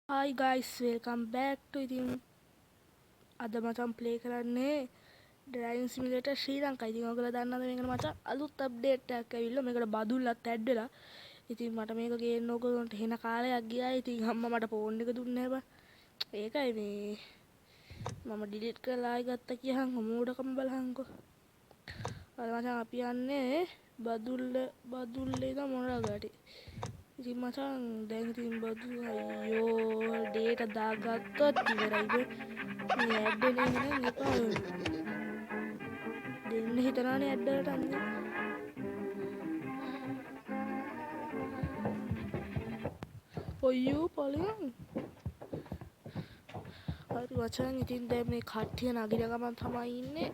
Hi guys, welcome back to ඉතින් අද මචං ප්ලේ කරන්නේ ඩ්‍රයිවිං සිමියුලේටර් ශ්‍රී ලංකා. ඉතින් ඔයගොල්ලෝ දන්නවද මේකට මචං අලුත් අප්ඩේට් එකක් ඇවිල්ලා මේකට බදුල්ලත් ඇඩ් වෙලා. ඉතින් මට මේක ගේන්න ඕගොල්ලන්ට හෙන කාලයක් ගියා. ඉතින් අම්මා මට ෆෝන් එක දුන්නේ නැහැ බං. ඒකයි මේ මම ඩිලීට් කරලා ආයෙ ගත්තා කියහන් මූඩකම බලහන්කෝ. අද මචං අපි යන්නේ බදුල්ලේ ඉඳන් මොනරාගලට. ඉතින් මචං දැන් ඉතින් බදු අයියෝ ඩේට දාගත්තොත් ඉවරයි බේ. මේ ඇඩ් එන්නේ නම් එපා දෙන්න හිතනවානේ ඇඩ් වලට අන්නේ. ඔයියෝ ඵලයන්. හරි මචං ඉතින් දැන් මේ කට්ටිය නගින ගමන් තමයි ඉන්නේ.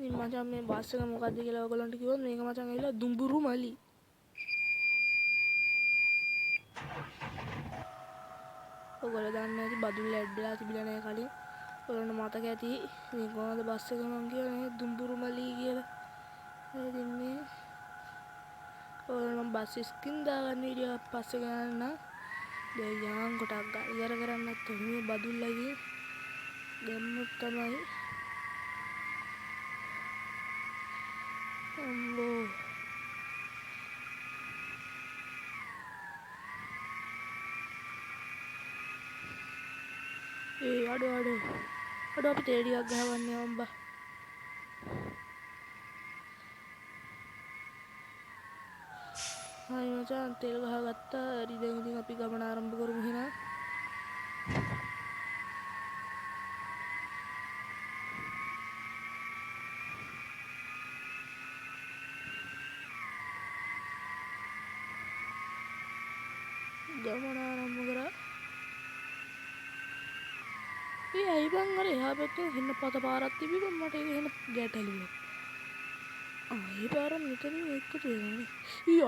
ඉතින් මචං මේ බස් එක මොකද්ද කියලා ඔයගොල්ලන්ට කිව්වොත් මේක මචං ඇවිල්ලා දුඹුරු මලි. ඔයගොල්ලෝ දන්නේ නැති බදුල්ල ඇඩ් වෙලා තිබිලා නැහැ කලින්. ඔයගොල්ලන්ට මතක ඇති මේ කොහොමද බස් එක මං කියන්නේ දුඹුරු මලි කියලා. ඉතින් මේ ඔයගොල්ලෝ මම බස් ස්කින් දාගන්න වීඩියෝ එකක් පස්සේ ගන්න. දැන් යාන් කොටක් ගන්න ඉවර කරන්නත් මේ බදුල්ලගේ ගම්මුත් තමයි. අම්බෝ අඩෝ අපි තේඩියක් ගහවන්නේ අම්බා. හරි මචං තෙල් ගහගත්තා. හරි දැන් ඉතින් අපි ගමන ආරම්භ කරමු එහෙනම්. ගමන ආරම්භ කරා. ඇයි බං අර එහා පැත්තේ හෙන්න පත පාරක් තිබ්බ මට ඒක හෙන්න ගැටලුවා. ඒ පාර මෙතනින් එක්කතු වෙනවනේ.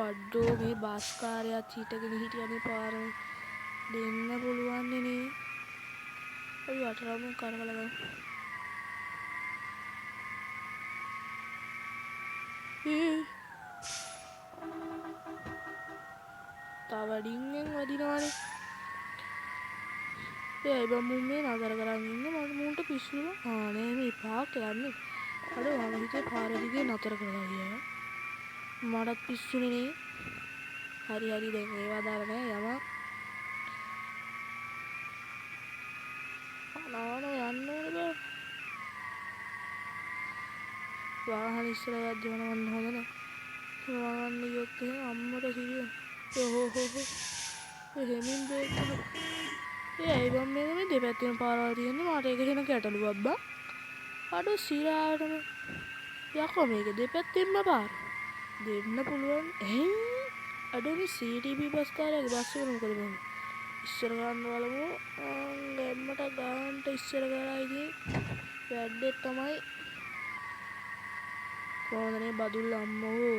අඩෝ මේ බස් කාර්යයක් හිටගෙන හිටියනේ පාර දෙන්න පුළුවන් නේ. අපි වටරවුම කරකලා ගමු. තව ඩින්ගෙන් වදිනවනේ. ඇයි බං මුන් මේ නතර කරන් ඉන්නේ මට මුන්ට පිස්සුද? නෑ මේ පාක් යන්නේ. අඩෝ මම හිතේ පාර දිගේ නතර කරලා ගියා. මටත් පිස්සුනේ නේ. හරි දැන් ඒව දාලා නෑ යමක්. යන්න ඕනේ බං. වාහන ඉස්සර යද්දි වනවන්න හොඳ නෑ. වනවන්න ගියොත් එහෙනම් අම්මට සිරියන. එහෙමින් බේක් කරා. ඇයි බං මේ දෙපැත්තෙම පාරවල් තියෙන්නේ මට ඒක හෙන ගැටලුවක් බං. අඩෝ සිරාටම යකෝ මේක දෙපැත්තෙන්ම පාර. දෙන්න පුළුවන්. අඩෝ මේ CTB බස් කාර්යයේ බස් එක මොකද බං? ඉස්සර ගන්න බලමු. ගැම්මට ගාන්ට ඉස්සර කරා ඉතින් වැඩේ තමයි කොහොමදනේ බදුල්ල අම්මෝ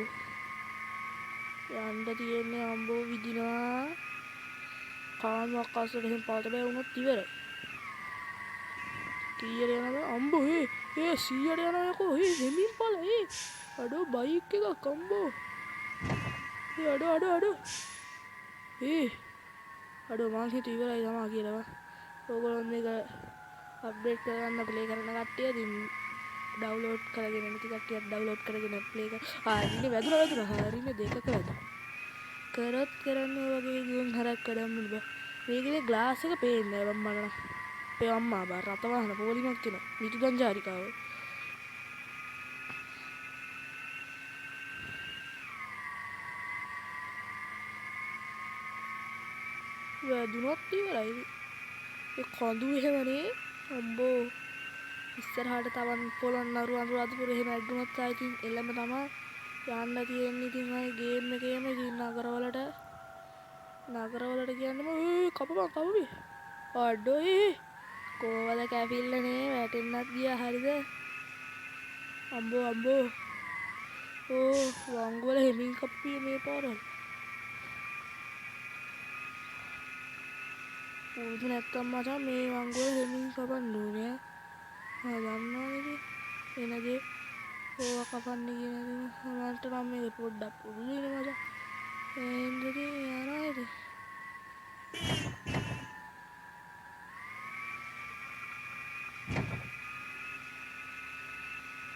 යන්න තියෙන්නේ අම්බෝ විදිනවා. කාන්වක් අස්සට එහෙම පාත බෑ වුණොත් ඉවරයි. කීයට යනවද අම්බෝ 100ට යනවා යකෝ හෙමින් පල අඩෝ බයික් එකක් අම්බෝ අඩෝ අඩෝ මං හිතුව ඉවරයි තමා කියලා. ඕගොල්ලෝ මේක අප්ඩේට් කරගන්න ප්ලේ කරන කට්ටිය ඉතින් ඩවුන්ලෝඩ් කරගෙන නැති කට්ටියක් ඩවුන්ලෝඩ් කරගෙන ප්ලේ කර ඉන්නේ වැදුනා හරිනේ දෙකක වැදුනා. කරොත් කරන්නේ වගේ ගුවන් හරක් කඩම්මුද බා. මේකේ ග්ලාස් එක පේන්නේ නැහැ මම මට. අපේ අම්මා බා රත වහන පොලිමක් තියෙනවා. මිතු දංජාරිකාව. වැදුනොත් ඉවරයි. ඒ කඳු එහෙමනේ අම්බෝ ඉස්සරහට තවන් පොළොන් අනුරාධපුර එහෙම ඇඩ්ඩුනොත් ආයි ඉතින් එළම තමයි යන්න තියෙන්නේ. ඉතින් ආයි ගේම් එකේම ඉතින් නගරවලට කියන්නම කපපේ අඩෝ කොවල කැපිල්ලනේ වැටෙන්නත් ගියා හරිද අම්බෝ වංගුවල හෙමින් කප්පිය මේ පාරවල් පුරුදු නැත්තම් මචං මේ වංගුවල හෙමින් කපන්න ඕනේ දන්නවනේ එනගේ ඕවා කපන්න කියන මන්ට නම් මේක පොඩ්ඩක් පුරුදු වෙන මචං. එන්දදී යනවා ඉතින්.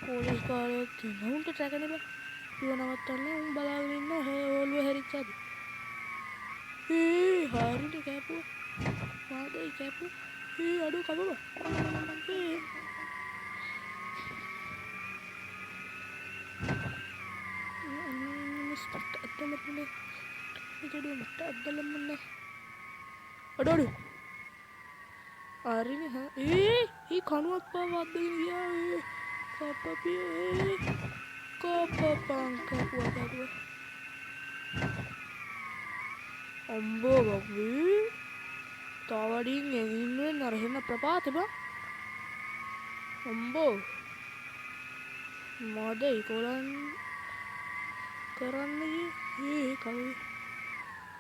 පොලිස් කාරයොත් ඉන්නවා. උන්ට ට්‍රැකනේ බෑ. ඌව නවත්තන්න උන් බලාගෙන ඉන්නවා. ඕල්ුව හැරිච්චාද. හරිනේ කැපුවා. මාදයි කැපුවා. අඩෝ කපපන්. ස්ටාර්ට් අදලම්මනේ. ඉතින් මට අදලම්මනේ. අඩෝ හරිනේ හා. කණුවක් පාව අද්දගෙන ගියා. කපපිය. කපපන් කපුවා. අම්බෝ බබ්බේ. තාවඩින් එන්නේ නරහෙන ප්‍රපාතේ බා. අම්බෝ. මොදේ කොලන් කරන්නේ කවුද?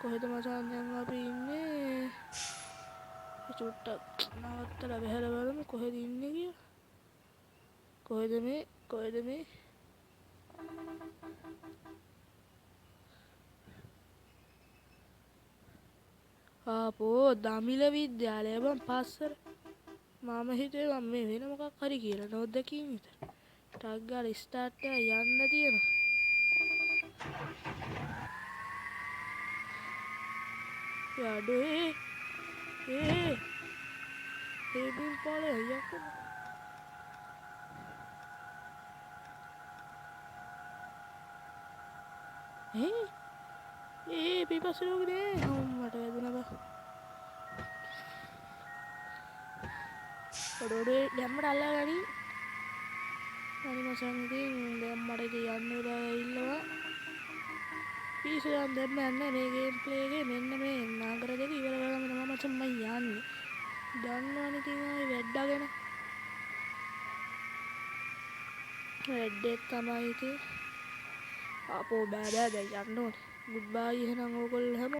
කොහෙද මචං දැන් අපි ඉන්නේ? චුට්ටක් නවත්තලා බහැලා බලමු කොහෙද ඉන්නේ කියලා. කොහෙද මේ? ආපෝ දමිළ විද්‍යාලය බං පස්සර. මම හිතුවේ මම මේ වෙන මොකක් හරි කියලා නොදකින් විතර. ටක් ගාලා ස්ටාර්ට් කරලා යන්න තියෙනවා. යඩෝ බිම් පාලේ යකෝ. පිපස්සේ රෝගනේ මට වැදුනා බා. ඔඩේ දැම්මට අල්ලගනි. හරි මචං ඉතින් දැන් මට ඉතින් යන්න වෙලා ඉල්ලනවා. පිස්සුවෙන් දැම්ම යන්නේ මේ ගේම් ප්ලේ එකේ මෙන්න මේ නගර දෙක ඉවර කරගන්න තමයි මචං මම යන්නේ. දන්නවනේ ඉතින් ආයි වැඩගෙන. වැඩේ තමයි ඉතින්. ආපෝ බෑ දැන් යන්න ඕනේ. ගුඩ් බයි එහෙනම් ඕගොල්ලෝ හැම